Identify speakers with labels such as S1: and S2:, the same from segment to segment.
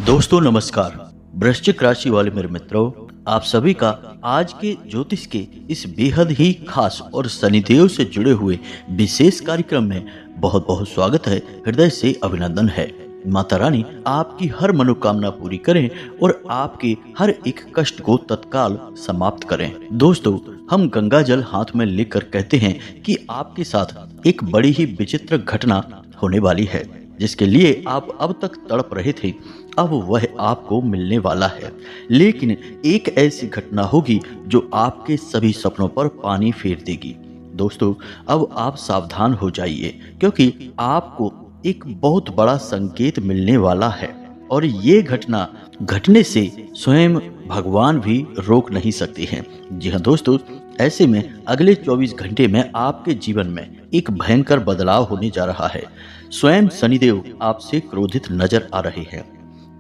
S1: दोस्तों नमस्कार। वृश्चिक राशि वाले मेरे मित्रों, आप सभी का आज के ज्योतिष के इस बेहद ही खास और शनिदेव से जुड़े हुए विशेष कार्यक्रम में बहुत बहुत स्वागत है। हृदय से अभिनंदन है। माता रानी आपकी हर मनोकामना पूरी करें और आपके हर एक कष्ट को तत्काल समाप्त करें। दोस्तों, हम गंगा जल हाथ में लेकर कहते हैं कि आपके साथ एक बड़ी ही विचित्र घटना होने वाली है, जिसके लिए आप अब तक तड़प रहे थे। अब वह आपको मिलने वाला है, लेकिन एक ऐसी घटना होगी जो आपके सभी सपनों पर पानी फेर देगी। दोस्तों, अब आप सावधान हो जाइए, क्योंकि आपको एक बहुत बड़ा संकेत मिलने वाला है और ये घटना घटने से स्वयं भगवान भी रोक नहीं सकते हैं। जी हाँ दोस्तों, ऐसे में अगले 24 घंटे में आपके जीवन में एक भयंकर बदलाव होने जा रहा है। स्वयं शनिदेव आपसे क्रोधित नजर आ रहे हैं।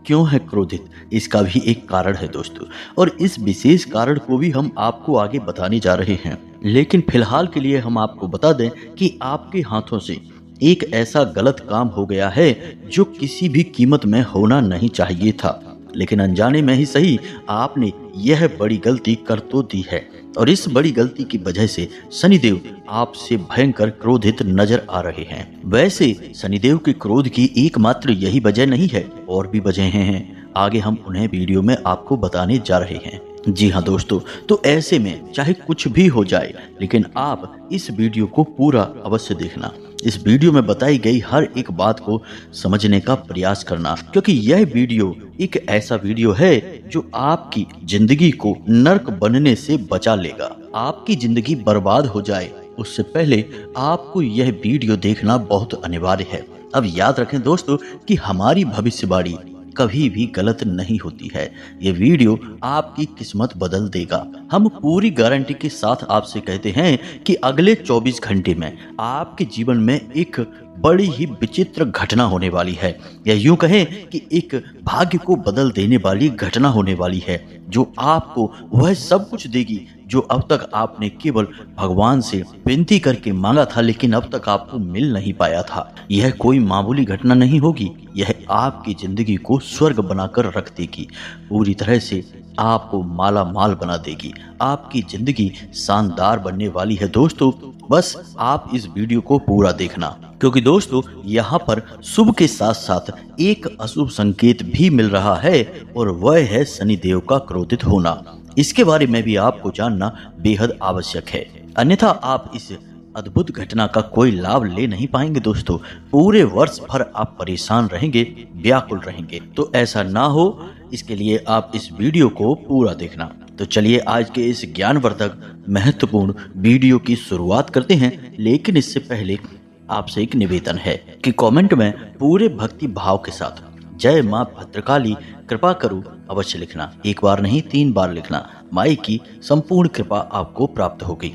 S1: क्यों है क्रोधित, इसका भी एक कारण है दोस्तों, और इस विशेष कारण को भी हम आपको आगे बताने जा रहे हैं। लेकिन फिलहाल के लिए हम आपको बता दें कि आपके हाथों से एक ऐसा गलत काम हो गया है जो किसी भी कीमत में होना नहीं चाहिए था, लेकिन अनजाने में ही सही आपने यह बड़ी गलती कर तो दी है, और इस बड़ी गलती की वजह से शनिदेव आपसे भयंकर क्रोधित नजर आ रहे हैं। वैसे शनिदेव के क्रोध की एकमात्र यही वजह नहीं है, और भी वजहें हैं। आगे हम उन्हें वीडियो में आपको बताने जा रहे हैं। जी हाँ दोस्तों, तो ऐसे में चाहे कुछ भी हो जाए, लेकिन आप इस वीडियो को पूरा अवश्य देखना। इस वीडियो में बताई गई हर एक बात को समझने का प्रयास करना, क्योंकि यह वीडियो एक ऐसा वीडियो है जो आपकी जिंदगी को नर्क बनने से बचा लेगा। आपकी जिंदगी बर्बाद हो जाए उससे पहले आपको यह वीडियो देखना बहुत अनिवार्य है। अब याद रखें दोस्तों कि हमारी भविष्यवाणी कभी भी गलत नहीं होती है। ये वीडियो आपकी किस्मत बदल देगा। हम पूरी गारंटी के साथ आपसे कहते हैं कि अगले 24 घंटे में आपके जीवन में एक बड़ी ही विचित्र घटना होने वाली है, या यूं कहें कि एक भाग्य को बदल देने वाली घटना होने वाली है, जो आपको वह सब कुछ देगी जो अब तक आपने केवल भगवान से विनती करके मांगा था, लेकिन अब तक आपको मिल नहीं पाया था। यह कोई मामूली घटना नहीं होगी, यह आपकी जिंदगी को स्वर्ग बनाकर रख देगी। पूरी तरह से आपको माला माल बना देगी। आपकी जिंदगी शानदार बनने वाली है दोस्तों। बस आप इस वीडियो को पूरा देखना, क्योंकि दोस्तों यहाँ पर शुभ के साथ साथ एक अशुभ संकेत भी मिल रहा है, और वह है शनिदेव का क्रोधित होना। इसके बारे में भी आपको जानना बेहद आवश्यक है, अन्यथा आप इस अद्भुत घटना का कोई लाभ ले नहीं पाएंगे दोस्तों। पूरे वर्ष भर आप परेशान रहेंगे, व्याकुल रहेंगे। तो ऐसा ना हो, इसके लिए आप इस वीडियो को पूरा देखना। तो चलिए आज के इस ज्ञानवर्धक महत्वपूर्ण वीडियो की शुरुआत करते हैं। लेकिन इससे पहले आपसे एक निवेदन है कि कमेंट में पूरे भक्ति भाव के साथ जय मां भद्रकाली कृपा करो अवश्य लिखना। एक बार नहीं, 3 बार लिखना। माई की संपूर्ण कृपा आपको प्राप्त होगी।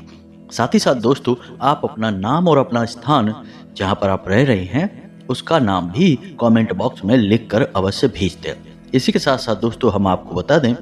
S1: साथ ही साथ दोस्तों, आप अपना नाम और अपना स्थान जहां पर आप रह रहे हैं उसका नाम भी कमेंट बॉक्स में लिखकर अवश्य भेज दें। इसी के साथ साथ दोस्तों, हम आपको बता दें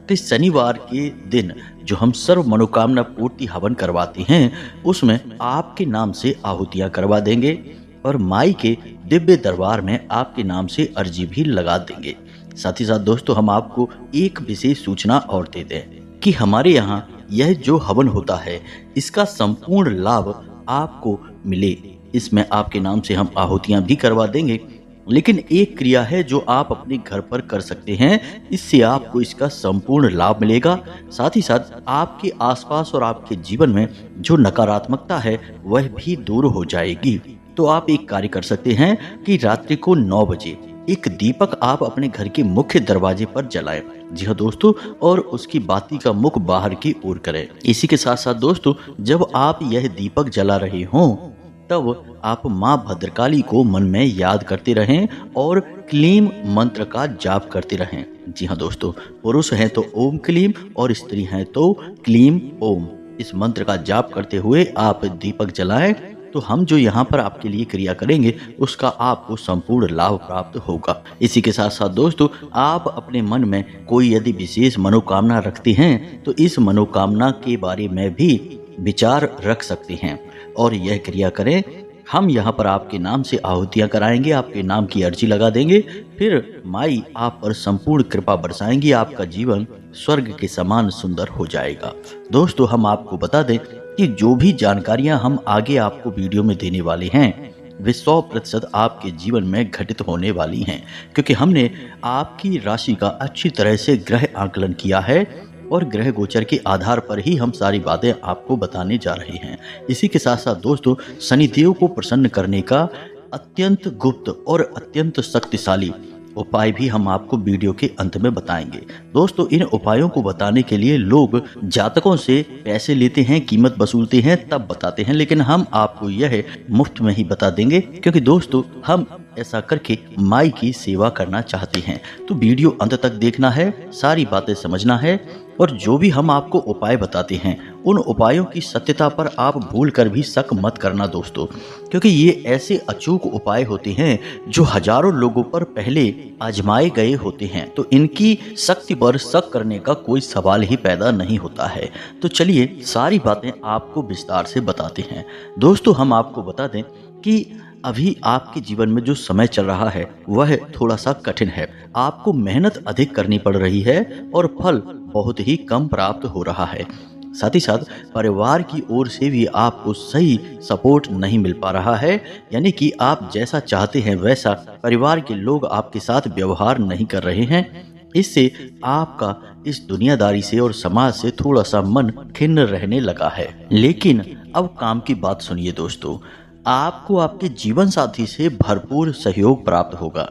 S1: कि शनिवार के दिन जो हम सर्व मनोकामना पूर्ति हवन करवाते हैं, उसमें आपके नाम से आहुतियां करवा देंगे और माई के दिव्य दरबार में आपके नाम से अर्जी भी लगा देंगे। साथ ही साथ दोस्तों, हम आपको एक विशेष सूचना और दे दें कि हमारे यहाँ यह जो हवन होता है, इसका संपूर्ण लाभ आपको मिले। इसमें आपके नाम से हम आहुतियां भी करवा देंगे, लेकिन एक क्रिया है जो आप अपने घर पर कर सकते हैं। इससे आपको इसका संपूर्ण लाभ मिलेगा। साथ ही साथ आपके आसपास और आपके जीवन में जो नकारात्मकता है वह भी दूर हो जाएगी। तो आप एक कार्य कर सकते हैं कि रात्रि को 9 बजे एक दीपक आप अपने घर के मुख्य दरवाजे पर जलाएं। जी हाँ दोस्तों, और उसकी बाती का मुख बाहर की ओर करें। इसी के साथ साथ दोस्तों, जब आप यह दीपक जला रहे हों, तब आप माँ भद्रकाली को मन में याद करते रहें और क्लीम मंत्र का जाप करते रहें। जी हाँ दोस्तों, पुरुष हैं तो ओम क्लीम और स्त्री हैं तो क्लीम ओम। इस मंत्र का जाप करते हुए आप दीपक जलाएं, तो हम जो यहाँ पर आपके लिए क्रिया करेंगे उसका आपको संपूर्ण लाभ प्राप्त होगा। इसी के साथ साथ दोस्तों, आप अपने मन में कोई यदि विशेष मनोकामना रखते हैं तो इस मनोकामना के बारे में भी विचार रख सकते हैं और यह क्रिया करें हम यहाँ पर आपके नाम से आहुतियाँ कराएंगे, आपके नाम की अर्जी लगा देंगे, फिर माई आप पर संपूर्ण कृपा बरसाएंगी, आपका जीवन स्वर्ग के समान सुंदर हो जाएगा। दोस्तों, हम आपको बता दें कि जो भी जानकारियां हम आगे आपको वीडियो में देने वाले हैं वे 100% आपके जीवन में घटित होने वाली हैं, क्योंकि हमने आपकी राशि का अच्छी तरह से ग्रह आकलन किया है और ग्रह गोचर के आधार पर ही हम सारी बातें आपको बताने जा रहे हैं। इसी के साथ साथ दोस्तों, शनिदेव को प्रसन्न करने का अत्यंत गुप्त और अत्यंत शक्तिशाली उपाय भी हम आपको वीडियो के अंत में बताएंगे। दोस्तों, इन उपायों को बताने के लिए लोग जातकों से पैसे लेते हैं, कीमत वसूलते हैं, तब बताते हैं, लेकिन हम आपको यह मुफ्त में ही बता देंगे, क्योंकि दोस्तों हम ऐसा करके माई की सेवा करना चाहते हैं। तो वीडियो अंत तक देखना है, सारी बातें समझना है, और जो भी हम आपको उपाय बताते हैं उन उपायों की सत्यता पर आप भूल कर भी शक मत करना दोस्तों, क्योंकि ये ऐसे अचूक उपाय होते हैं जो हजारों लोगों पर पहले आजमाए गए होते हैं, तो इनकी शक्ति पर शक करने का कोई सवाल ही पैदा नहीं होता है। तो चलिए सारी बातें आपको विस्तार से बताते हैं। दोस्तों, हम आपको बता दें कि अभी आपके जीवन में जो समय चल रहा है वह थोड़ा सा कठिन है। आपको मेहनत अधिक करनी पड़ रही है और फल बहुत ही कम प्राप्त हो रहा है। साथ ही साथ परिवार की ओर से भी आपको सही सपोर्ट नहीं मिल पा रहा है, यानी कि आप जैसा चाहते हैं वैसा परिवार के लोग आपके साथ व्यवहार नहीं कर रहे हैं। इससे आपका इस दुनियादारी से और समाज से थोड़ा सा मन खिन्न रहने लगा है। लेकिन अब काम की बात सुनिए दोस्तों, आपको आपके जीवन साथी से भरपूर सहयोग प्राप्त होगा।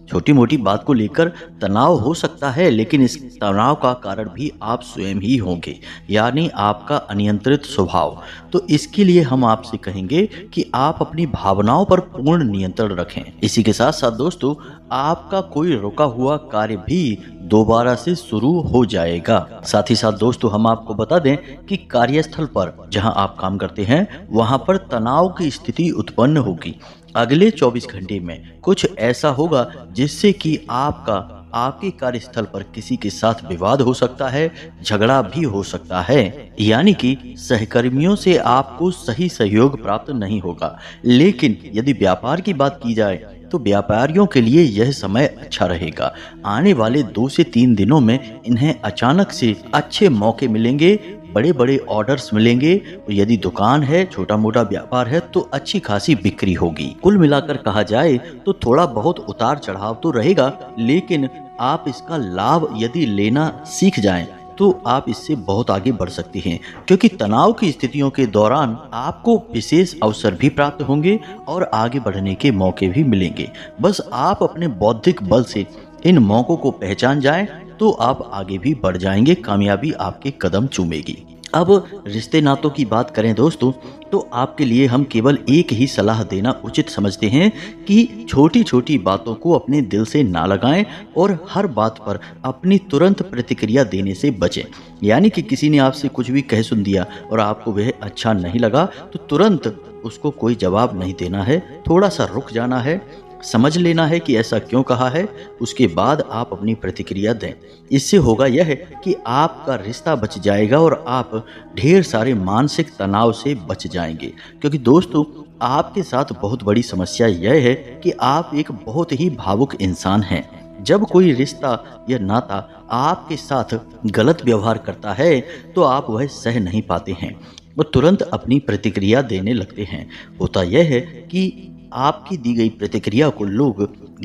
S1: छोटी मोटी बात को लेकर तनाव हो सकता है, लेकिन इस तनाव का कारण भी आप स्वयं ही होंगे, यानी आपका अनियंत्रित स्वभाव। तो इसके लिए हम आपसे कहेंगे कि आप अपनी भावनाओं पर पूर्ण नियंत्रण रखें। इसी के साथ साथ दोस्तों, आपका कोई रुका हुआ कार्य भी दोबारा से शुरू हो जाएगा। साथ ही साथ दोस्तों, हम आपको बता दें कि कार्यस्थल पर जहां आप काम करते हैं वहां पर तनाव की स्थिति उत्पन्न होगी। अगले 24 घंटे में कुछ ऐसा होगा जिससे कि आपके कार्यस्थल पर किसी के साथ विवाद हो सकता है, झगड़ा भी हो सकता है, यानी कि सहकर्मियों से आपको सही सहयोग प्राप्त नहीं होगा। लेकिन यदि व्यापार की बात की जाए तो व्यापारियों के लिए यह समय अच्छा रहेगा। आने वाले 2 से 3 दिनों में इन्हें अचानक से अच्छे मौके मिलेंगे, बड़े बड़े ऑर्डर्स मिलेंगे। यदि दुकान है, छोटा मोटा व्यापार है, तो अच्छी खासी बिक्री होगी। कुल मिलाकर कहा जाए तो थोड़ा बहुत उतार चढ़ाव तो रहेगा, लेकिन आप इसका लाभ यदि लेना सीख जाएं तो आप इससे बहुत आगे बढ़ सकते हैं, क्योंकि तनाव की स्थितियों के दौरान आपको विशेष अवसर भी प्राप्त होंगे और आगे बढ़ने के मौके भी मिलेंगे। बस आप अपने बौद्धिक बल से इन मौकों को पहचान जाएं तो आप आगे भी बढ़ जाएंगे, कामयाबी आपके कदम चूमेगी। अब रिश्ते नातों की बात करें दोस्तों, तो आपके लिए हम केवल एक ही सलाह देना उचित समझते हैं कि छोटी छोटी बातों को अपने दिल से ना लगाएं और हर बात पर अपनी तुरंत प्रतिक्रिया देने से बचें। यानी कि किसी ने आपसे कुछ भी कह सुन दिया और आपको वह अच्छा नहीं लगा तो तुरंत उसको कोई जवाब नहीं देना है, थोड़ा सा रुक जाना है, समझ लेना है कि ऐसा क्यों कहा है, उसके बाद आप अपनी प्रतिक्रिया दें। इससे होगा यह कि आपका रिश्ता बच जाएगा और आप ढेर सारे मानसिक तनाव से बच जाएंगे। क्योंकि दोस्तों, आपके साथ बहुत बड़ी समस्या यह है कि आप एक बहुत ही भावुक इंसान हैं। जब कोई रिश्ता या नाता आपके साथ गलत व्यवहार करता है तो आप वह सह नहीं पाते हैं और तुरंत अपनी प्रतिक्रिया देने लगते हैं। होता यह है कि आपकी दी गई प्रतिक्रिया को लोग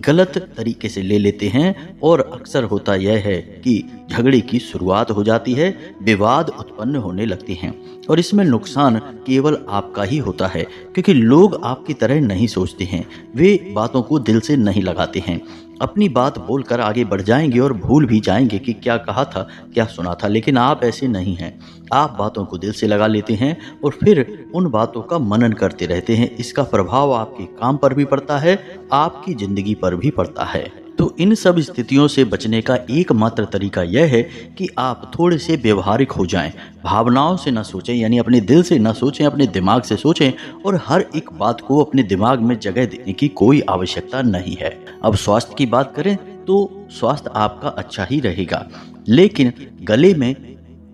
S1: गलत तरीके से ले लेते हैं और अक्सर होता यह है कि झगड़े की शुरुआत हो जाती है, विवाद उत्पन्न होने लगते हैं और इसमें नुकसान केवल आपका ही होता है, क्योंकि लोग आपकी तरह नहीं सोचते हैं। वे बातों को दिल से नहीं लगाते हैं, अपनी बात बोलकर आगे बढ़ जाएंगे और भूल भी जाएंगे कि क्या कहा था, क्या सुना था। लेकिन आप ऐसे नहीं हैं, आप बातों को दिल से लगा लेते हैं और फिर उन बातों का मनन करते रहते हैं। इसका प्रभाव आपके काम पर भी पड़ता है, आपकी जिंदगी पर भी पड़ता है। तो इन सब स्थितियों से बचने का एकमात्र तरीका यह है कि आप थोड़े से व्यवहारिक हो जाएं, भावनाओं से ना सोचें, यानी अपने दिल से ना सोचें, अपने दिमाग से सोचें और हर एक बात को अपने दिमाग में जगह देने की कोई आवश्यकता नहीं है। अब स्वास्थ्य की बात करें तो स्वास्थ्य आपका अच्छा ही रहेगा, लेकिन गले में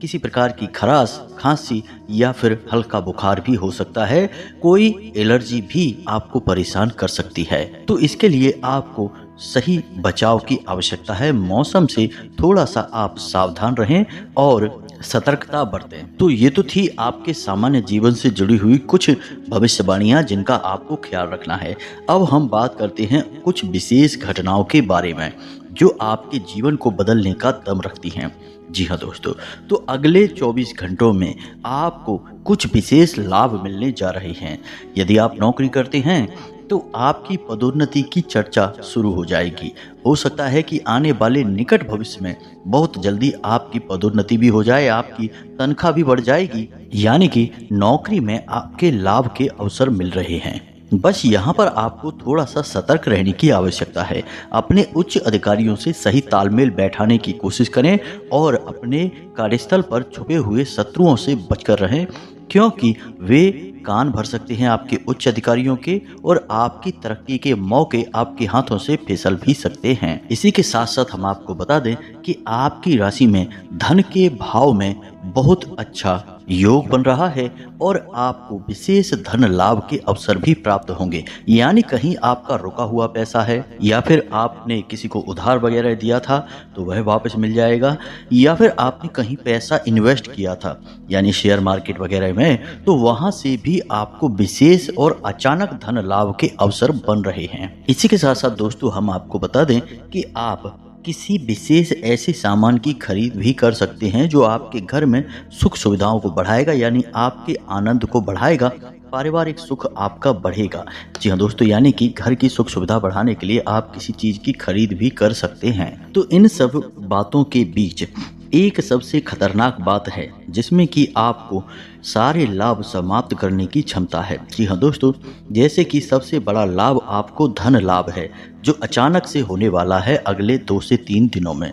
S1: किसी प्रकार की खराश, खांसी या फिर हल्का बुखार भी हो सकता है। कोई एलर्जी भी आपको परेशान कर सकती है। तो इसके लिए आपको सही बचाव की आवश्यकता है। मौसम से थोड़ा सा आप सावधान रहें और सतर्कता बरतें। तो ये तो थी आपके सामान्य जीवन से जुड़ी हुई कुछ भविष्यवाणियां जिनका आपको ख्याल रखना है। अब हम बात करते हैं कुछ विशेष घटनाओं के बारे में जो आपके जीवन को बदलने का दम रखती हैं। जी हाँ दोस्तों, तो अगले 24 घंटों में आपको कुछ विशेष लाभ मिलने जा रहे हैं। यदि आप नौकरी करते हैं तो आपकी पदोन्नति की चर्चा शुरू हो जाएगी। हो सकता है कि आने वाले निकट भविष्य में बहुत जल्दी आपकी पदोन्नति भी हो जाए, आपकी तनख्वाह भी बढ़ जाएगी, यानी कि नौकरी में आपके लाभ के अवसर मिल रहे हैं। बस यहाँ पर आपको थोड़ा सा सतर्क रहने की आवश्यकता है। अपने उच्च अधिकारियों से सही तालमेल बैठाने की कोशिश करें और अपने कार्यस्थल पर छुपे हुए शत्रुओं से बचकर रहें, क्योंकि वे कान भर सकते हैं आपके उच्च अधिकारियों के और आपकी तरक्की के मौके आपके हाथों से फिसल भी सकते हैं। इसी के साथ साथ हम आपको बता दें कि आपकी राशि में धन के भाव में बहुत अच्छा योग बन रहा है और आपको विशेष धन लाभ के अवसर भी प्राप्त होंगे। यानी कहीं आपका रुका हुआ पैसा है या फिर आपने किसी को उधार वगैरह दिया था तो वह वापस मिल जाएगा, या फिर आपने कहीं पैसा इन्वेस्ट किया था यानी शेयर मार्केट वगैरह में, तो वहां से भी आपको विशेष और अचानक धन लाभ के अवसर बन रहे हैं। इसी के साथ साथ दोस्तों हम आपको बता दें कि आप किसी विशेष ऐसे सामान की खरीद भी कर सकते हैं जो आपके घर में सुख सुविधाओं को बढ़ाएगा, यानी आपके आनंद को बढ़ाएगा, पारिवारिक सुख आपका बढ़ेगा। जी हाँ दोस्तों, यानी कि घर की सुख सुविधा बढ़ाने के लिए आप किसी चीज की खरीद भी कर सकते हैं। तो इन सब बातों के बीच एक सबसे खतरनाक बात है जिसमें कि आपको सारे लाभ समाप्त करने की क्षमता है। जी हाँ दोस्तों, जैसे कि सबसे बड़ा लाभ आपको धन लाभ है जो अचानक से होने वाला है अगले 2 से 3 दिनों में।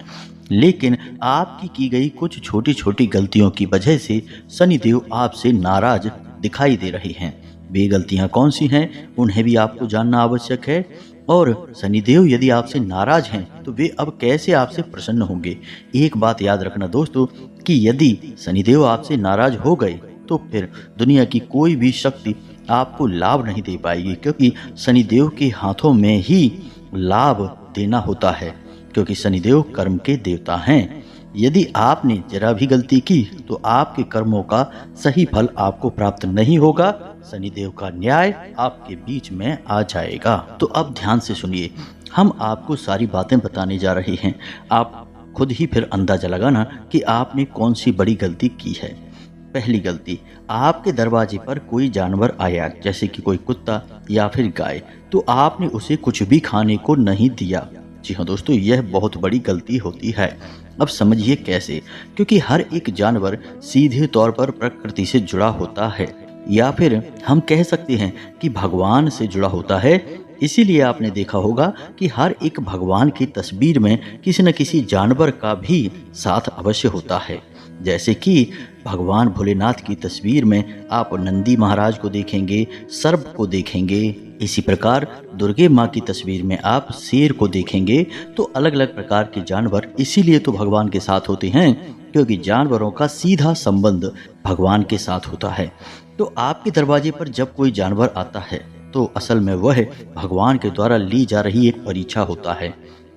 S1: लेकिन आपकी की गई कुछ छोटी छोटी गलतियों की वजह से शनिदेव आपसे नाराज दिखाई दे रहे हैं। वे गलतियां कौन सी हैं उन्हें भी आपको जानना आवश्यक है। और शनिदेव यदि आपसे नाराज हैं तो वे अब कैसे आपसे प्रसन्न होंगे। एक बात याद रखना दोस्तों कि यदि शनिदेव आपसे नाराज हो गए तो फिर दुनिया की कोई भी शक्ति आपको लाभ नहीं दे पाएगी, क्योंकि शनिदेव के हाथों में ही लाभ देना होता है, क्योंकि शनिदेव कर्म के देवता हैं। यदि आपने जरा भी गलती की तो आपके कर्मों का सही फल आपको प्राप्त नहीं होगा। शनिदेव का न्याय आपके बीच में आ जाएगा। तो अब ध्यान से सुनिए, हम आपको सारी बातें बताने जा रहे हैं। आप खुद ही फिर अंदाजा लगाना कि आपने कौन सी बड़ी गलती की है। पहली गलती, आपके दरवाजे पर कोई जानवर आया, जैसे कि कोई कुत्ता या फिर गाय, तो आपने उसे कुछ भी खाने को नहीं दिया। जी हाँ दोस्तों, यह बहुत बड़ी गलती होती है। अब समझिए कैसे, क्योंकि हर एक जानवर सीधे तौर पर प्रकृति से जुड़ा होता है, या फिर हम कह सकते हैं कि भगवान से जुड़ा होता है। इसीलिए आपने देखा होगा कि हर एक भगवान की तस्वीर में किसी न किसी जानवर का भी साथ अवश्य होता है। जैसे कि भगवान भोलेनाथ की तस्वीर में आप नंदी महाराज को देखेंगे, सर्प को देखेंगे। इसी प्रकार दुर्गे माँ की तस्वीर में आप शेर को देखेंगे। तो अलग अलग प्रकार के जानवर इसीलिए तो भगवान के साथ होते हैं, क्योंकि जानवरों का सीधा संबंध भगवान के साथ होता है। तो आपके दरवाजे पर जब कोई जानवर आता है तो असल में वह भगवान के द्वारा ली जा रही एक परीक्षा होता है।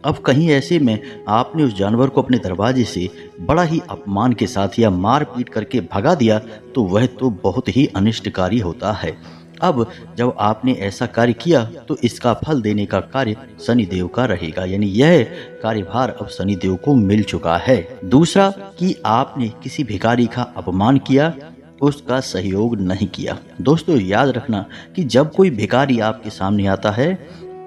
S1: अब कहीं ऐसे में आपने उस जानवर को अपने दरवाजे से बड़ा ही अपमान के साथ या मार पीट करके भगा दिया तो वह तो बहुत ही अनिष्टकारी होता है। अब जब आपने ऐसा कार्य किया तो इसका फल देने का कार्य शनिदेव का रहेगा, यानी यह कार्यभार अब शनिदेव को मिल चुका है। दूसरा कि आपने किसी भिखारी का अपमान किया, उसका सहयोग नहीं किया। दोस्तों याद रखना कि जब कोई भिखारी आपके सामने आता है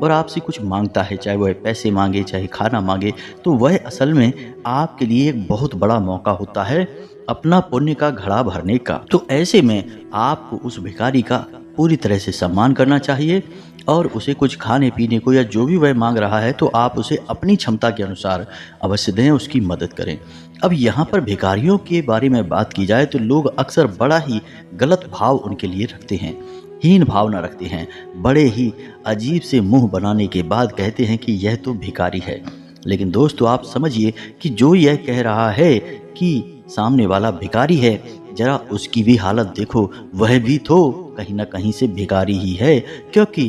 S1: और आपसे कुछ मांगता है, चाहे वह पैसे मांगे चाहे खाना मांगे, तो वह असल में आपके लिए एक बहुत बड़ा मौका होता है अपना पुण्य का घड़ा भरने का। तो ऐसे में आपको उस भिखारी का पूरी तरह से सम्मान करना चाहिए और उसे कुछ खाने पीने को या जो भी वह मांग रहा है तो आप उसे अपनी क्षमता के अनुसार अवश्य दें, उसकी मदद करें। अब यहाँ पर भिखारियों के बारे में बात की जाए तो लोग अक्सर बड़ा ही गलत भाव उनके लिए रखते हैं, हीन भावना रखते हैं, बड़े ही अजीब से मुंह बनाने के बाद कहते हैं कि यह तो भिखारी है। लेकिन दोस्तों आप समझिए कि जो यह कह रहा है कि सामने वाला भिखारी है, जरा उसकी भी हालत देखो, वह भी तो कहीं ना कहीं से भिखारी ही है, क्योंकि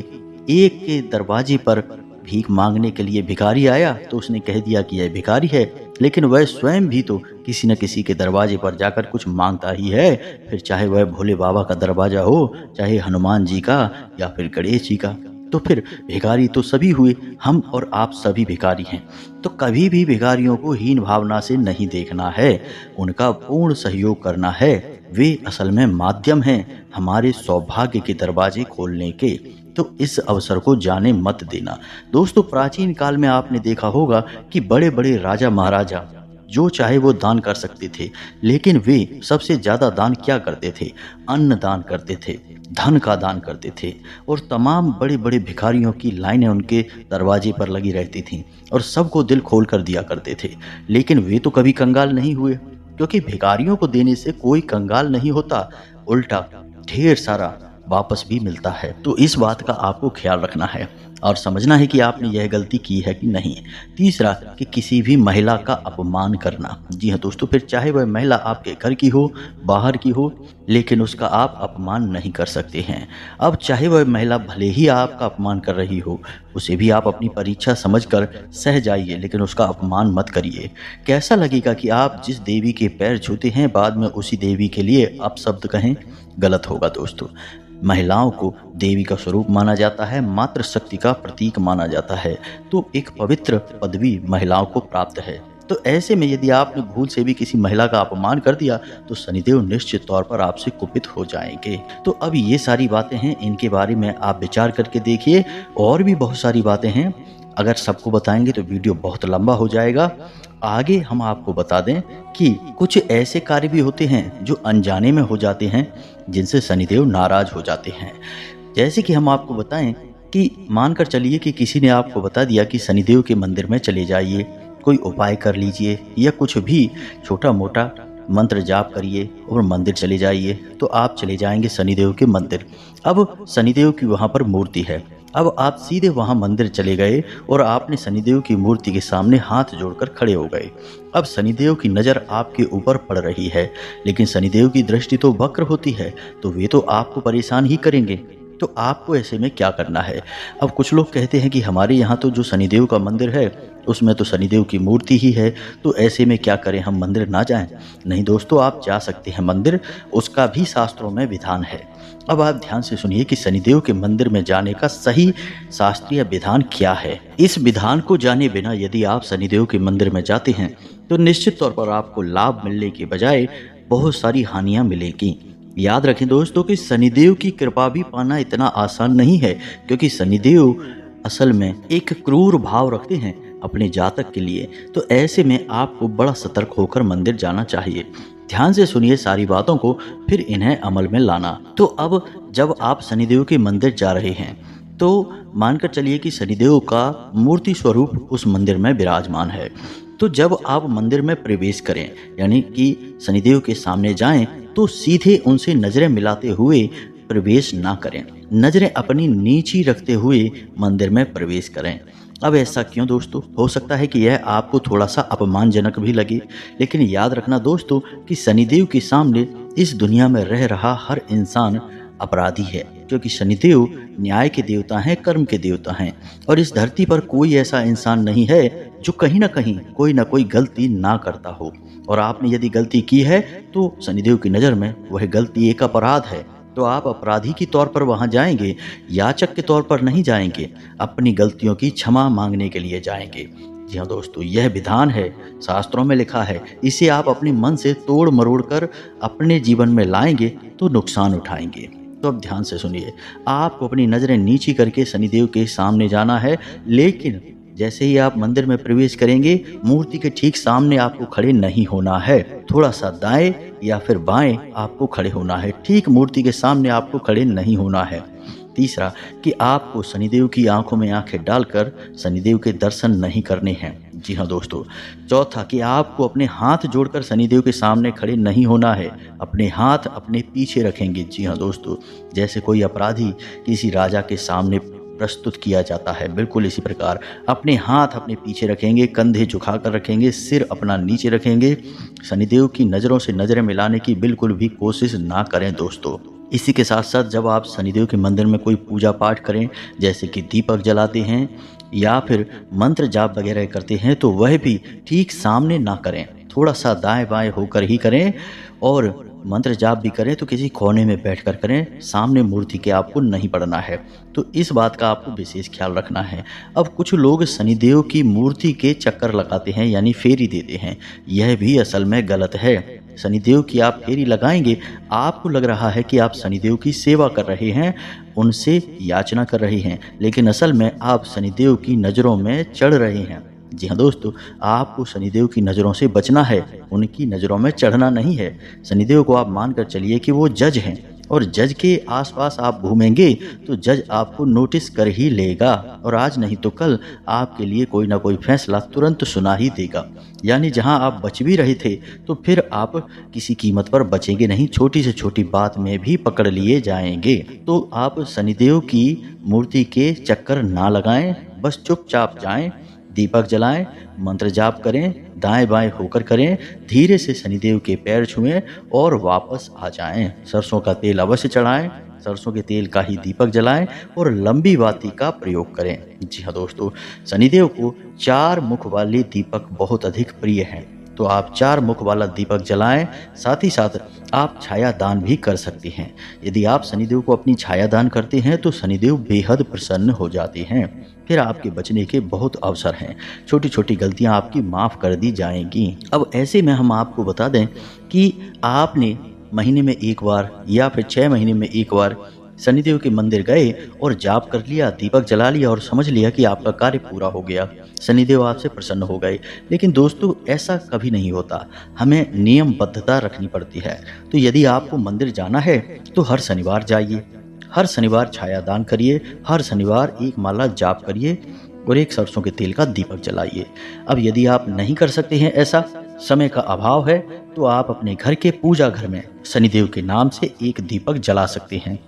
S1: एक के दरवाजे पर भीख मांगने के लिए भिखारी आया तो उसने कह दिया कि यह भिखारी है, लेकिन वह स्वयं भी तो किसी न किसी के दरवाजे पर जाकर कुछ मांगता ही है, फिर चाहे वह भोले बाबा का दरवाजा हो, चाहे हनुमान जी का या फिर गणेश जी का। तो फिर भिखारी तो सभी हुए, हम और आप सभी भिखारी हैं। तो कभी भी भिखारियों को हीन भावना से नहीं देखना है, उनका पूर्ण सहयोग करना है। वे असल में माध्यम हैं हमारे सौभाग्य के दरवाजे खोलने के। तो इस अवसर को जाने मत देना। दोस्तों, प्राचीन काल में आपने देखा होगा कि बड़े बड़े राजा महाराजा जो चाहे वो दान कर सकते थे, लेकिन वे सबसे ज्यादा दान क्या करते थे? अन्न दान करते थे, धन का दान करते थे। और तमाम बड़े बड़े भिखारियों की लाइनें उनके दरवाजे पर लगी रहती थीं और सबको दिल खोल कर दिया करते थे। लेकिन वे तो कभी कंगाल नहीं हुए, क्योंकि भिखारियों को देने से कोई कंगाल नहीं होता, उल्टा ढेर सारा वापस भी मिलता है। तो इस बात का आपको ख्याल रखना है और समझना है कि आपने यह गलती की है कि नहीं। तीसरा, कि किसी भी महिला का अपमान करना। जी हाँ दोस्तों, फिर चाहे वह महिला आपके घर की हो, बाहर की हो, लेकिन उसका आप अपमान नहीं कर सकते हैं। अब चाहे वह महिला भले ही आपका अपमान कर रही हो, उसे भी आप अपनी परीक्षा समझकर सह जाइए, लेकिन उसका अपमान मत करिए। कैसा लगेगा कि आप जिस देवी के पैर छूते हैं, बाद में उसी देवी के लिए अपशब्द कहें? गलत होगा दोस्तों। महिलाओं को देवी का स्वरूप माना जाता है, मातृ शक्ति का प्रतीक माना जाता है, तो एक पवित्र पदवी महिलाओं को प्राप्त है। तो ऐसे में यदि आपने भूल से भी किसी महिला का अपमान कर दिया तो शनिदेव निश्चित तौर पर आपसे कुपित हो जाएंगे। तो अब ये सारी बातें हैं, इनके बारे में आप विचार करके देखिए। और भी बहुत सारी बातें हैं, अगर सबको बताएंगे तो वीडियो बहुत लंबा हो जाएगा। आगे हम आपको बता दें कि कुछ ऐसे कार्य भी होते हैं जो अनजाने में हो जाते हैं, जिनसे शनिदेव नाराज हो जाते हैं। जैसे कि हम आपको बताएं कि मानकर चलिए कि किसी ने आपको बता दिया कि शनिदेव के मंदिर में चले जाइए, कोई उपाय कर लीजिए या कुछ भी छोटा मोटा मंत्र जाप करिए और मंदिर चले जाइए। तो आप चले जाएंगे शनिदेव के मंदिर। अब शनिदेव की वहाँ पर मूर्ति है। अब आप सीधे वहाँ मंदिर चले गए और आपने शनिदेव की मूर्ति के सामने हाथ जोड़कर खड़े हो गए। अब शनिदेव की नज़र आपके ऊपर पड़ रही है, लेकिन शनिदेव की दृष्टि तो वक्र होती है, तो वे तो आपको परेशान ही करेंगे। तो आपको ऐसे में क्या करना है? अब कुछ लोग कहते हैं कि हमारे यहाँ तो जो शनिदेव का मंदिर है उसमें तो शनिदेव की मूर्ति ही है, तो ऐसे में क्या करें, हम मंदिर ना जाएं? नहीं दोस्तों, आप जा सकते हैं मंदिर, उसका भी शास्त्रों में विधान है। अब आप ध्यान से सुनिए कि शनिदेव के मंदिर में जाने का सही शास्त्रीय विधान क्या है। इस विधान को जाने बिना यदि आप शनिदेव के मंदिर में जाते हैं तो निश्चित तौर पर आपको लाभ मिलने के बजाय बहुत सारी हानियां मिलेंगी। याद रखें दोस्तों कि शनिदेव की कृपा भी पाना इतना आसान नहीं है, क्योंकि शनिदेव असल में एक क्रूर भाव रखते हैं अपने जातक के लिए। तो ऐसे में आपको बड़ा सतर्क होकर मंदिर जाना चाहिए। ध्यान से सुनिए सारी बातों को, फिर इन्हें अमल में लाना। तो अब जब आप शनिदेव के मंदिर जा रहे हैं तो मानकर चलिए कि शनिदेव का मूर्ति स्वरूप उस मंदिर में विराजमान है। तो जब आप मंदिर में प्रवेश करें, यानी कि शनिदेव के सामने जाएं, तो सीधे उनसे नजरें मिलाते हुए प्रवेश ना करें। नजरें अपनी नीची रखते हुए मंदिर में प्रवेश करें। अब ऐसा क्यों दोस्तों? हो सकता है कि यह आपको थोड़ा सा अपमानजनक भी लगे, लेकिन याद रखना दोस्तों कि शनिदेव के सामने इस दुनिया में रह रहा हर इंसान अपराधी है, क्योंकि शनिदेव न्याय के देवता हैं, कर्म के देवता हैं। और इस धरती पर कोई ऐसा इंसान नहीं है जो कहीं ना कोई गलती ना करता हो। और आपने यदि गलती की है तो शनिदेव की नज़र में वह गलती एक अपराध है। तो आप अपराधी के तौर पर वहां जाएंगे, याचक के तौर पर नहीं जाएंगे, अपनी गलतियों की क्षमा मांगने के लिए जाएंगे। जी हाँ दोस्तों, यह विधान है, शास्त्रों में लिखा है। इसे आप अपने मन से तोड़ मरोड़ कर अपने जीवन में लाएंगे तो नुकसान उठाएंगे। तो अब ध्यान से सुनिए, आपको अपनी नज़रें नीची करके शनिदेव के सामने जाना है, लेकिन जैसे ही आप मंदिर में प्रवेश करेंगे, मूर्ति के ठीक सामने आपको खड़े नहीं होना है। थोड़ा सा दाएं या फिर बाएं आपको खड़े होना है, ठीक मूर्ति के सामने आपको खड़े नहीं होना है। तीसरा, कि आपको शनिदेव की आंखों में आंखें डालकर शनिदेव के दर्शन नहीं करने हैं। जी हाँ दोस्तों। चौथा, कि आपको अपने हाथ जोड़कर शनिदेव के सामने खड़े नहीं होना है, अपने हाथ अपने पीछे रखेंगे। जी हाँ दोस्तों, जैसे कोई अपराधी किसी राजा के सामने प्रस्तुत किया जाता है। बिल्कुल इसी प्रकार अपने हाथ अपने पीछे रखेंगे, कंधे झुकाकर रखेंगे, सिर अपना नीचे रखेंगे। शनिदेव की नज़रों से नज़रें मिलाने की बिल्कुल भी कोशिश ना करें दोस्तों। इसी के साथ साथ जब आप शनिदेव के मंदिर में कोई पूजा पाठ करें, जैसे कि दीपक जलाते हैं या फिर मंत्र जाप वगैरह करते हैं, तो वह भी ठीक सामने ना करें, थोड़ा सा दाएं बाएं होकर ही करें। और मंत्र जाप भी करें तो किसी कोने में बैठकर करें, सामने मूर्ति के आपको नहीं पड़ना है। तो इस बात का आपको विशेष ख्याल रखना है। अब कुछ लोग शनिदेव की मूर्ति के चक्कर लगाते हैं, यानी फेरी देते हैं। यह भी असल में गलत है। शनिदेव की आप फेरी लगाएंगे, आपको लग रहा है कि आप शनिदेव की सेवा कर रहे हैं, उनसे याचना कर रहे हैं, लेकिन असल में आप शनिदेव की नज़रों में चढ़ रहे हैं। जी हाँ दोस्तों, आपको शनिदेव की नज़रों से बचना है, उनकी नज़रों में चढ़ना नहीं है। शनिदेव को आप मानकर चलिए कि वो जज हैं, और जज के आसपास आप घूमेंगे तो जज आपको नोटिस कर ही लेगा, और आज नहीं तो कल आपके लिए कोई ना कोई फैसला तुरंत सुना ही देगा। यानी जहां आप बच भी रहे थे तो फिर आप किसी कीमत पर बचेंगे नहीं, छोटी से छोटी बात में भी पकड़ लिए जाएंगे। तो आप शनिदेव की मूर्ति के चक्कर ना लगाएं, बस चुपचाप जाएं, दीपक जलाएं, मंत्र जाप करें, दाएं बाएं होकर करें, धीरे से शनिदेव के पैर छुएं और वापस आ जाएं। सरसों का तेल अवश्य चढ़ाएं, सरसों के तेल का ही दीपक जलाएं और लंबी बाती का प्रयोग करें। जी हाँ दोस्तों, शनिदेव को 4 मुख वाले दीपक बहुत अधिक प्रिय हैं, तो आप 4 मुख वाला दीपक जलाएं। साथ ही साथ आप छाया दान भी कर सकते हैं। यदि आप शनिदेव को अपनी छाया दान करते हैं तो शनिदेव बेहद प्रसन्न हो जाते हैं। फिर आपके बचने के बहुत अवसर हैं, छोटी छोटी गलतियां आपकी माफ़ कर दी जाएंगी। अब ऐसे में हम आपको बता दें कि आपने महीने में एक बार या फिर 6 महीने में एक बार शनिदेव के मंदिर गए और जाप कर लिया, दीपक जला लिया और समझ लिया कि आपका कार्य पूरा हो गया, शनिदेव आपसे प्रसन्न हो गए। लेकिन दोस्तों, ऐसा कभी नहीं होता, हमें नियमबद्धता रखनी पड़ती है। तो यदि आपको मंदिर जाना है तो हर शनिवार जाइए, हर शनिवार छाया दान करिए, हर शनिवार एक माला जाप करिए और एक सरसों के तेल का दीपक जलाइए। अब यदि आप नहीं कर सकते हैं, ऐसा समय का अभाव है, तो आप अपने घर के पूजा घर में शनिदेव के नाम से एक दीपक जला सकते हैं।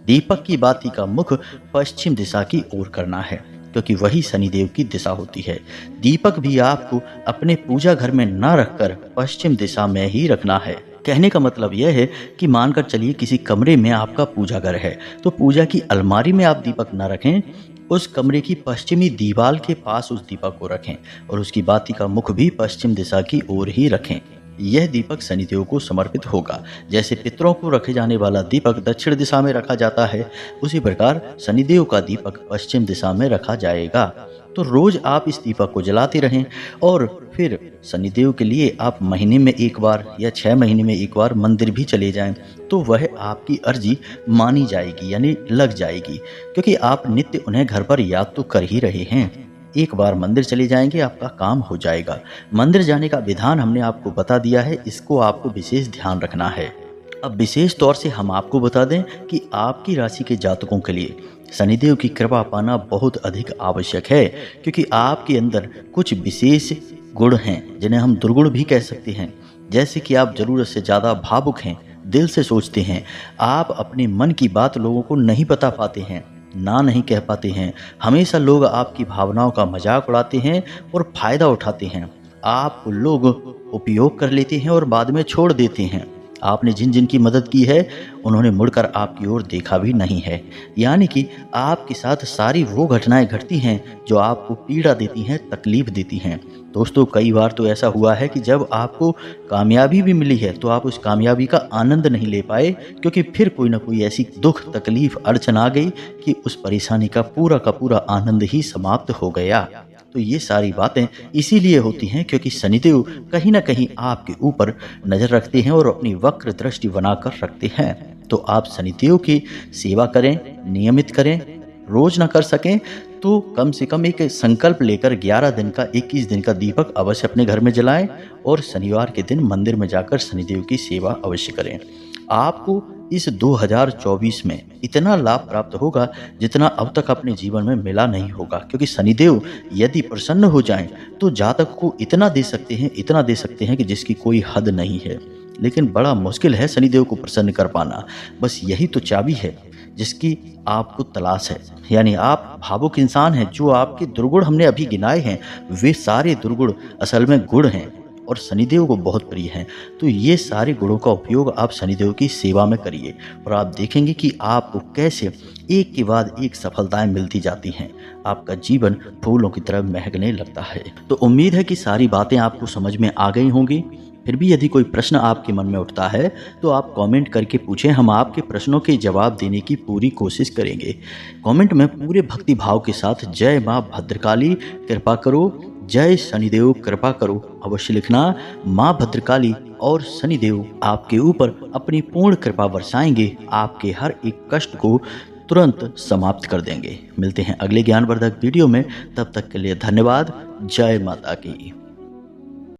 S1: दीपक की बाती का मुख पश्चिम दिशा की ओर करना है, क्योंकि वही शनिदेव की दिशा होती है। दीपक भी आपको अपने पूजा घर में न रखकर पश्चिम दिशा में ही रखना है। कहने का मतलब यह है कि मानकर चलिए किसी कमरे में आपका पूजा घर है, तो पूजा की अलमारी में आप दीपक न रखें, उस कमरे की पश्चिमी दीवार के पास उस दीपक को रखें और उसकी बाती का मुख भी पश्चिम दिशा की ओर ही रखें। यह दीपक शनिदेव को समर्पित होगा। जैसे पितरों को रखे जाने वाला दीपक दक्षिण दिशा में रखा जाता है, उसी प्रकार शनिदेव का दीपक पश्चिम दिशा में रखा जाएगा। तो रोज आप इस दीपक को जलाते रहें और फिर शनिदेव के लिए आप महीने में एक बार या 6 महीने में एक बार मंदिर भी चले जाएं, तो वह आपकी अर्जी मानी जाएगी, यानी लग जाएगी, क्योंकि आप नित्य उन्हें घर पर याद तो कर ही रहे हैं। एक बार मंदिर चले जाएंगे, आपका काम हो जाएगा। मंदिर जाने का विधान हमने आपको बता दिया है, इसको आपको विशेष ध्यान रखना है। अब विशेष तौर से हम आपको बता दें कि आपकी राशि के जातकों के लिए शनिदेव की कृपा पाना बहुत अधिक आवश्यक है, क्योंकि आपके अंदर कुछ विशेष गुण हैं जिन्हें हम दुर्गुण भी कह सकते हैं। जैसे कि आप जरूरत से ज़्यादा भावुक हैं, दिल से सोचते हैं, आप अपने मन की बात लोगों को नहीं बता पाते हैं, ना नहीं कह पाते हैं, हमेशा लोग आपकी भावनाओं का मजाक उड़ाते हैं और फायदा उठाते हैं, आप लोग उपयोग कर लेते हैं और बाद में छोड़ देते हैं। आपने जिन जिन की मदद की है उन्होंने मुड़कर आपकी ओर देखा भी नहीं है। यानी कि आपके साथ सारी वो घटनाएं घटती हैं जो आपको पीड़ा देती हैं, तकलीफ देती हैं। दोस्तों, कई बार तो ऐसा हुआ है कि जब आपको कामयाबी भी मिली है तो आप उस कामयाबी का आनंद नहीं ले पाए, क्योंकि फिर कोई ना कोई ऐसी दुख तकलीफ अड़चन आ गई कि उस परेशानी का पूरा आनंद ही समाप्त हो गया। तो ये सारी बातें इसीलिए होती हैं क्योंकि शनिदेव कहीं ना कहीं आपके ऊपर नज़र रखते हैं और अपनी वक्र दृष्टि बनाकर रखते हैं। तो आप शनिदेव की सेवा करें, नियमित करें। रोज ना कर सकें तो कम से कम एक संकल्प लेकर 11 दिन का 21 दिन का दीपक अवश्य अपने घर में जलाएं और शनिवार के दिन मंदिर में जाकर शनिदेव की सेवा अवश्य करें। आपको इस 2024 में इतना लाभ प्राप्त होगा जितना अब तक अपने जीवन में मिला नहीं होगा, क्योंकि शनिदेव यदि प्रसन्न हो जाएं तो जातक को इतना दे सकते हैं कि जिसकी कोई हद नहीं है। लेकिन बड़ा मुश्किल है शनिदेव को प्रसन्न कर पाना। बस यही तो चाबी है जिसकी आपको तलाश है। यानी आप भावुक इंसान हैं। जो आपके दुर्गुण हमने अभी गिनाए हैं, वे सारे दुर्गुण असल में गुण हैं और शनिदेव को बहुत प्रिय हैं। तो ये सारे गुणों का उपयोग आप शनिदेव की सेवा में करिए और आप देखेंगे कि आपको कैसे एक के बाद एक सफलताएं मिलती जाती हैं। आपका जीवन फूलों की तरह महकने लगता है। तो उम्मीद है कि सारी बातें आपको समझ में आ गई होंगी। फिर भी यदि कोई प्रश्न आपके मन में उठता है तो आप कमेंट करके पूछें। हम आपके प्रश्नों के जवाब देने की पूरी कोशिश करेंगे। कमेंट में पूरे भक्ति भाव के साथ जय माँ भद्रकाली कृपा करो, जय शनिदेव कृपा करो अवश्य लिखना। माँ भद्रकाली और शनिदेव आपके ऊपर अपनी पूर्ण कृपा बरसाएंगे, आपके हर एक कष्ट को तुरंत समाप्त कर देंगे। मिलते हैं अगले ज्ञानवर्धक वीडियो में, तब तक के लिए धन्यवाद। जय माता की।